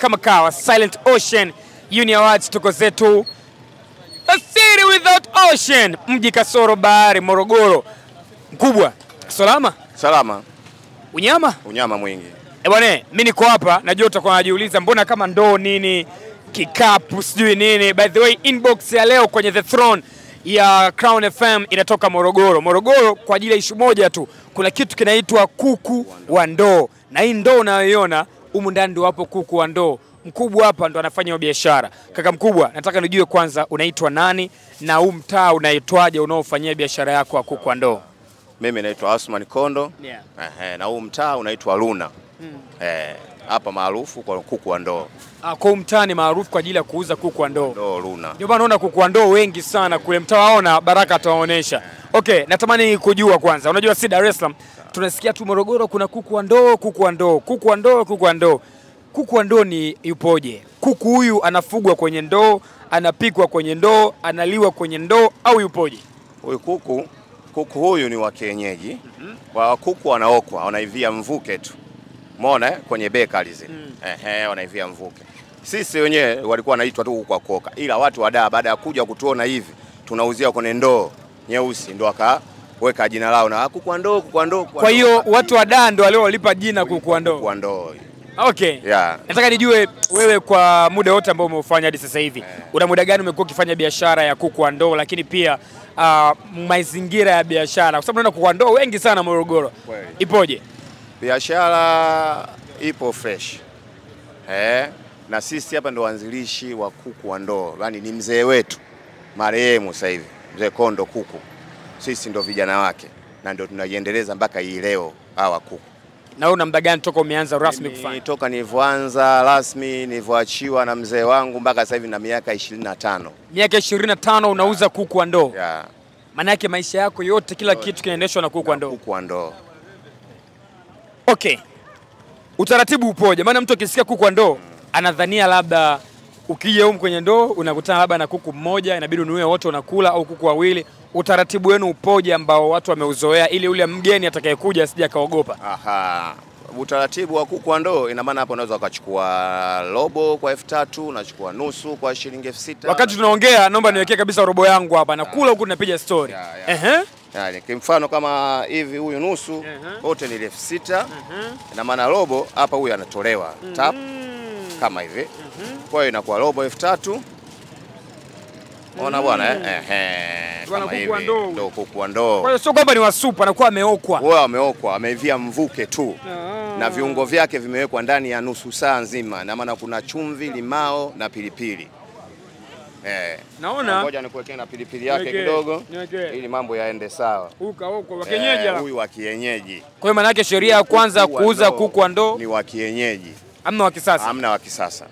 Kama kawa Silent Ocean Uni Awards tuko zetu a city without ocean, mji kasoro bahari, Morogoro. Mkubwa, salama? Salama. Unyama? Unyama mwingi. Bwana, mimi niko hapa, najua utakuwa unajiuliza mbona kama ndoo nini, kikapu sijui nini. By the way, inbox ya leo kwenye The Throne ya Crown FM inatoka Morogoro. Morogoro kwa ajili ya ishu moja tu. Kuna kitu kinaitwa kuku wa ndoo. Na hii ndoo unayoiona humu ndani ndio hapo kuku wa ndoo. Mkubwa hapa ndo anafanya biashara. Kaka Mkubwa, nataka nijue kwanza unaitwa nani na huu mtaa unaitwaje unaofanyia biashara yako ya kuku wa ndoo? Mimi naitwa Osman Kondo. Na huu mtaa unaitwa Luna. Hapa maarufu kwa kuku wa ndoo. Kwa mtaa ni maarufu kwa ajili ya kuuza kuku wa ndoo. Ndoo Luna. Ndio maana naona kuku wa ndoo wengi sana kule mtaa, waona Baraka atawaonesha. Okay, natamani kujua kwanza. Unajua si Dar es Salaam tunasikia tu Morogoro kuna kuku wa ndoo, kuku wa ndoo, kuku wa ndoo, kuku wa ndoo. Kuku wa ndoo ni yupoje? Kuku huyu anafugwa kwenye ndoo, anapikwa kwenye ndoo, analiwa kwenye ndoo au yupoje? Huyu kuku huyu ni wa kienyeji. Wa kuku wanaokwa, wanaivia mvuke tu. Umeona kwenye bakery zile. Wanaivia mvuke. Sisi wenyewe walikuwa wanaitwa tu kwa koka. Ila watu wa Dar baada ya kuja kutuona hivi, tunauzia kwenye ndoo nyeusi ndo akaweka jina lao na kuku wa ndoo, kuku wa ndoo. Kwa hiyo watu wa Dar ndio wale walipa jina kuku wa ndoo. Kuku wa ndoo. Okay. Nataka nijue wewe kwa muda wote ambao umeufanya hadi sasa hivi, una muda gani umekuwa ukifanya biashara ya kuku wa ndoo, lakini pia mazingira ya biashara, kwa sababu naona kuku wa ndoo wengi sana Morogoro. Ipoje? Biashara ipo fresh. Na sisi hapa ndo waanzilishi wa kuku wa ndoo. Yaani ni mzee wetu marehemu sasa hivi, Mzee Kondo kuku. Sisi ndo vijana wake na ndio tunaiendeleza mpaka hii leo hawa kuku. Na una muda gani toka umeanza rasmi kufanya? Toka nilivyoanza rasmi, nilivyoachiwa na mzee wangu mpaka sasa hivi na miaka 25. Miaka 25 unauza kuku wa ndoo? Maana yake maisha yako yote kila kitu kinaendeshwa na kuku wa ndoo. Kuku wa ndoo. Okay. Utaratibu upoje? Maana mtu akisikia kuku wa ndoo anadhania labda ukija huko kwenye ndoo unakutana labda na kuku mmoja, inabidi ununue wote unakula, au kuku wawili. Utaratibu wenu upoje ambao watu wameuzoea ili ule mgeni atakayekuja asije akaogopa? Utaratibu wa kuku wa ndoo ina maana hapo unaweza ukachukua robo kwa 3000, unachukua nusu kwa shilingi 6000. Wakati tunaongea naomba niwekee kabisa robo yangu hapa na kula huku tunapiga story. Yaani kwa mfano kama hivi huyu nusu wote ni 6000. Ina maana robo hapa huyu anatolewa tap kama hivi. Kwa hiyo inakuwa robo 3000. Ona bwana kama hivi ndio kuku wa ndoo. Kwa hiyo sio kwamba ni wasupa, anakuwa ameokwa. Wao ameokwa, ameivia mvuke tu. Na viungo vyake vimewekwa ndani ya nusu saa nzima. Na maana kuna chumvi, limao na pilipili. Naona ngoja nikuwekee na pilipili yake kidogo ili mambo yaende sawa. Huyu wa kienyeji. Huyu wa kienyeji. Kwa hiyo maana yake sheria ya kwanza kuuza kuku wa ndoo ni wa kienyeji. Hamna wa kisasa. Hamna wa kisasa.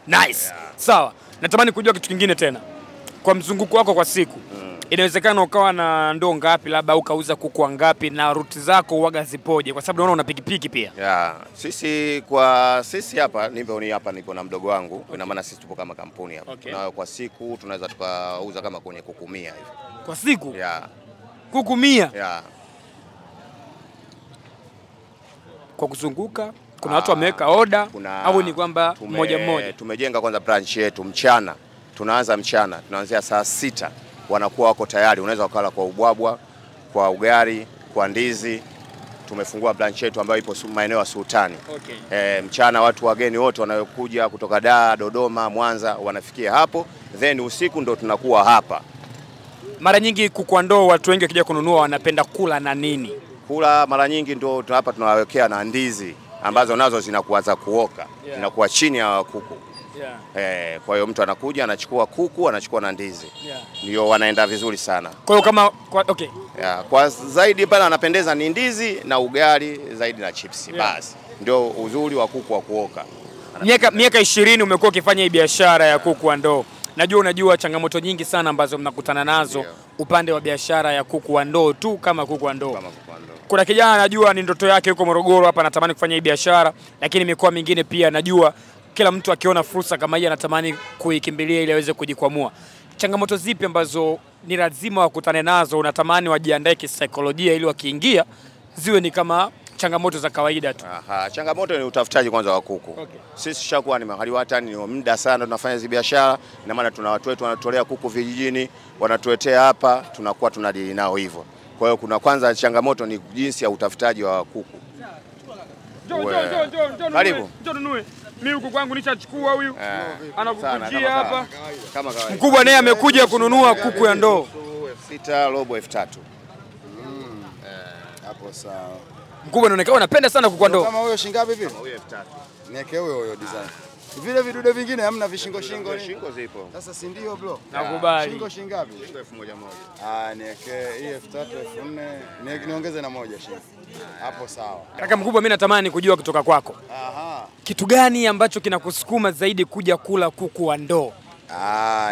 Nice. Sawa. Natamani kujua kitu kingine tena. Kwa mzunguko wako kwa siku, inawezekana ukawa na ndoo ngapi labda ukauza kuku wangapi, na ruti zako huaga zipoje? Kwa sababu naona una pikipiki pia. Sisi hapa nipo na mdogo wangu. Ina maana sisi tupo kama kampuni hapa. Na kwa siku tunaweza tukauza kama kwenye kuku 100 hivi. Kwa siku? Kuku 100? Kwa kuzunguka kuna watu wameweka order au ni kwamba mmoja? Tumejenga kwanza branch yetu mchana. Tunaanza mchana, tunaanzia saa 6 wanakuwa wako tayari. Unaweza ukala kwa ubwabwa, kwa ugali, kwa ndizi. Tumefungua branch yetu ambayo ipo maeneo ya Sultani. Mchana watu wageni wote wanayokuja kutoka Dar, Dodoma, Mwanza wanafikia hapo. Then usiku ndo tunakuwa hapa. Mara nyingi kuku wa ndoo watu wengi wakija kununua wanapenda kula na nini? Kula mara nyingi ndo hapa tunawawekea na ndizi ambazo nazo zinakuwa za kuoka. Zinakuwa chini ya kuku. Kwa hiyo mtu anakuja anachukua kuku, anachukua na ndizi. Ndio wanaenda vizuri sana. Kwa hiyo kwa zaidi pale anapendeza ni ndizi na ugali zaidi na chips. Basi ndio uzuri wa kuku wa kuoka. Miaka 20 umekuwa ukifanya hii biashara ya kuku wa ndoo. Unajua changamoto nyingi sana ambazo mnakutana nazo upande wa biashara ya kuku wa ndoo tu kama kuku wa ndoo. Kuna kijana najua ni ndoto yake huko Morogoro hapa, anatamani kufanya hii biashara, lakini mikoa mingine pia najua kila mtu akiona fursa kama hii anatamani kuikimbilia ili aweze kujikwamua. Changamoto zipi ambazo ni lazima wakutane nazo, unatamani wajiandae kisaikolojia ili wakiingia ziwe ni kama changamoto za kawaida tu? Aha, changamoto ni utafutaji kwanza wa kuku. Okay. Sisi tushakuwa ni mahali watani, ni muda sana tunafanya hizo biashara, na maana tuna watu wetu wanatolea kuku vijijini, wanatuletea hapa, tunakuwa tunadili nao hivyo. Kwa hiyo kuna kwanza changamoto ni jinsi ya utafutaji wa kuku. Karibu. Njoo nunue. Mimi huku kwangu nishachukua huyu. Anakukujia hapa. Kama kawaida. Mkubwa naye amekuja kununua kuku ya ndoo. 6 robo 3000. Hapo sawa. Mkubwa anaonekana unapenda sana kuku ndoo. Kama huyo shingapi vipi? Huyo 3000. Niweke huyo design. Vile vidude vingine hamna vishingo shingo nini? Shingo zipo. Sasa si ndio bro? Nakubali. Shingo shingapi? Shingo 1000. Niweke hii 3000 4000 niongeze na moja shingo. Hapo sawa. Kaka mkubwa, mimi natamani kujua kutoka kwako. Aha. Kitu gani ambacho kinakusukuma zaidi kuja kula kuku wa ndoo?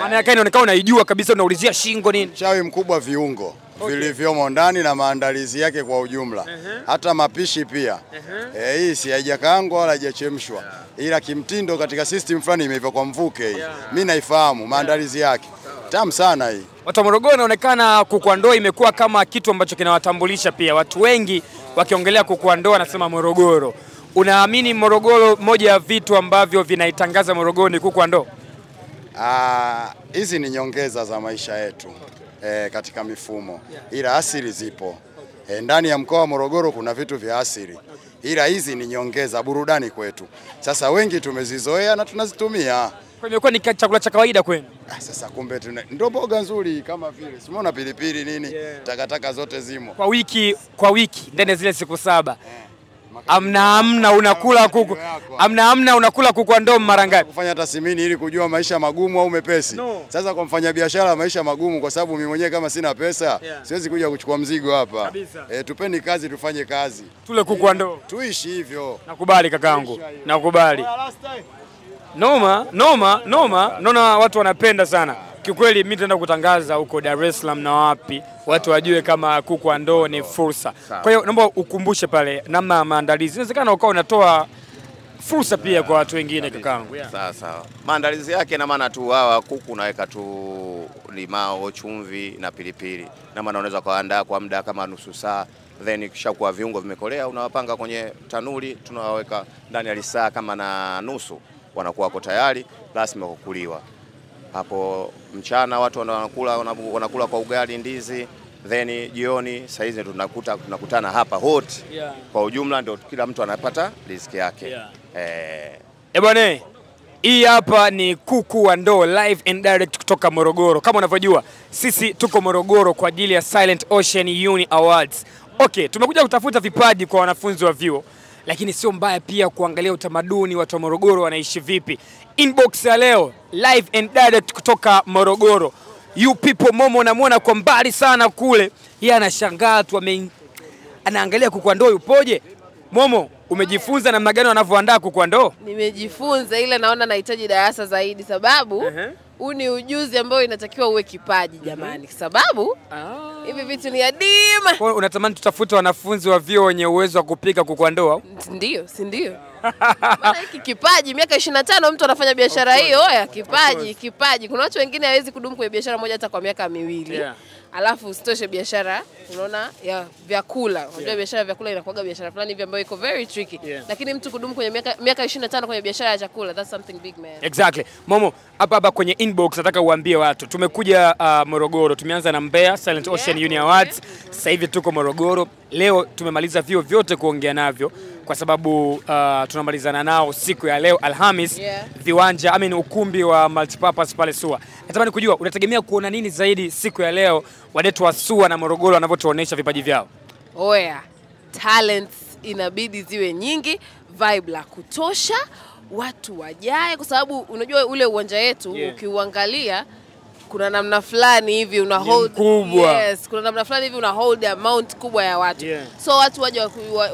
Maana yake inaonekana unaijua kabisa, unaulizia shingo nini? Chawi mkubwa viungo vilivyomo ndani na maandalizi yake kwa ujumla. Hata mapishi pia. Hii si haijakaangwa wala haijachemshwa. Ila kimtindo katika system fulani imeiva kwa mvuke hii. Mimi naifahamu maandalizi yake. Tamu sana hii. Watu wa Morogoro inaonekana kuku wa ndoo imekuwa kama kitu ambacho kinawatambulisha pia. Watu wengi wakiongelea kuku wa ndoo wanasema Morogoro. Unaamini Morogoro moja ya vitu ambavyo vinaitangaza Morogoro ni kuku wa ndoo? Hizi ni nyongeza za maisha yetu katika mifumo, ila asili zipo. Ndani ya mkoa wa Morogoro kuna vitu vya asili, ila hizi ni nyongeza, burudani kwetu. Sasa wengi tumezizoea na tunazitumia. Kwa imekuwa ni chakula cha kawaida kwenu? Sasa kumbe ndio mboga nzuri kama vile. Simuona pilipili nini, takataka zote zimo. Kwa wiki ndani ya zile siku 7. Amna unakula kuku. Amna unakula kuku wa ndoo mara ngapi? Kufanya tathmini ili kujua maisha magumu au mepesi. Sasa kwa mfanyabiashara maisha magumu, kwa sababu mimi mwenyewe kama sina pesa siwezi kuja kuchukua mzigo hapa. Tupeni kazi, tufanye kazi. Tule kuku wa ndoo. Tuishi hivyo. Nakubali kakangu. Nakubali. Noma. Naona watu wanapenda sana. Kiukweli mimi nitaenda kutangaza huko Dar es Salaam na wapi, watu wajue kama kuku wa ndoo ni fursa. Kwa hiyo naomba ukumbushe pale namna maandalizi. Inawezekana ukao unatoa fursa pia kwa watu wengine kakangu. Sawa. Maandalizi yake na maana tu hawa kuku unaweka tu limao, chumvi na pilipili. Na maana unaweza kuandaa kwa muda kama nusu saa, then kishakuwa viungo vimekolea unawapanga kwenye tanuri, tunawaweka ndani ya lisaa kama na nusu, wanakuwa wako tayari rasmi kukuliwa. Hapo mchana watu wanakula kwa ugali, ndizi, then jioni saizi tunakutana hapa hot. Kwa ujumla ndio kila mtu anapata riziki yake. Bwana, hii hapa ni kuku wa ndoo live and direct kutoka Morogoro. Kama unavyojua sisi tuko Morogoro kwa ajili ya Silent Ocean Uni Awards. Okay, tumekuja kutafuta vipaji kwa wanafunzi wa vyuo, lakini sio mbaya pia kuangalia utamaduni watu wa Morogoro wanaishi vipi. Inbox ya leo live and direct kutoka Morogoro. You people, Momo namuona kwa mbali sana kule. Yeye anashangaa tu, anaangalia kuku wa ndoo yupoje. Momo, umejifunza namna gani wanavyoandaa kuku wa ndoo? Nimejifunza, ila naona nahitaji darasa zaidi, sababu huu ni ujuzi ambao inatakiwa uwe kipaji jamani, sababu hivi vitu ni adimu. Kwa hiyo unatamani tutafute wanafunzi wa vyuo wenye uwezo wa kupika kuku wa ndoo au? Ndio, si ndio? Maana hiki kipaji, miaka 25 mtu anafanya biashara hiyo. Oya, kipaji. Kuna watu wengine hawezi kudumu kwenye biashara moja hata kwa miaka 2. Alafu usitoshe biashara, unaona, ya vyakula. Unajua biashara ya vyakula inakuwa biashara fulani hivi ambayo iko very tricky. Lakini mtu kudumu kwenye miaka 25 kwenye biashara ya chakula, that's something big, man. Exactly. Momo, hapa kwenye inbox nataka uambie watu. Tumekuja Morogoro, tumeanza na Mbeya Silent Ocean Uni Awards. Sasa hivi tuko Morogoro. Leo tumemaliza vyuo vyote kuongea navyo kwa sababu tunamalizana nao siku ya leo Alhamis, viwanja ukumbi wa multipurpose pale SUA. Natamani kujua unategemea kuona nini zaidi siku ya leo wadetu wa SUA na Morogoro wanavyotuonesha vipaji vyao? Oya, talents inabidi ziwe nyingi, vibe la kutosha, watu wajae, kwa sababu unajua ule uwanja wetu ukiuangalia kuna namna fulani hivi una hold kuna namna fulani hivi una hold amount kubwa ya watu. So watu waje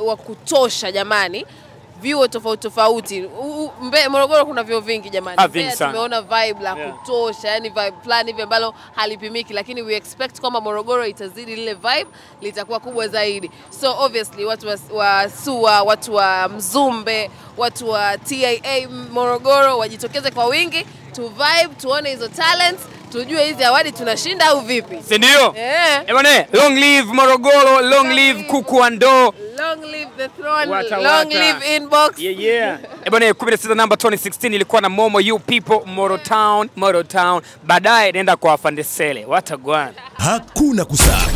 wa kutosha jamani. Vyuo tofauti. Morogoro kuna vyuo vingi jamani. Tumeona vibe la kutosha, yani vibe plan hivi ambalo halipimiki, lakini we expect kwamba Morogoro itazidi lile vibe, litakuwa kubwa zaidi. So obviously watu wa SUA, watu wa Mzumbe, watu wa TIA Morogoro wajitokeze kwa wingi, tu vibe, tuone hizo talents, tujue hizi awadi tunashinda au vipi. Si ndio? Bwana, long live Morogoro, long live kuku wa ndoo. Long live The Throne, Wata, long wata. live Inbox. Yeah. Bwana 16 namba 2016 ilikuwa na Momo You People Moro Town. Baadaye nenda kwa Afande Sele. Watagwana. Hakuna kusahau.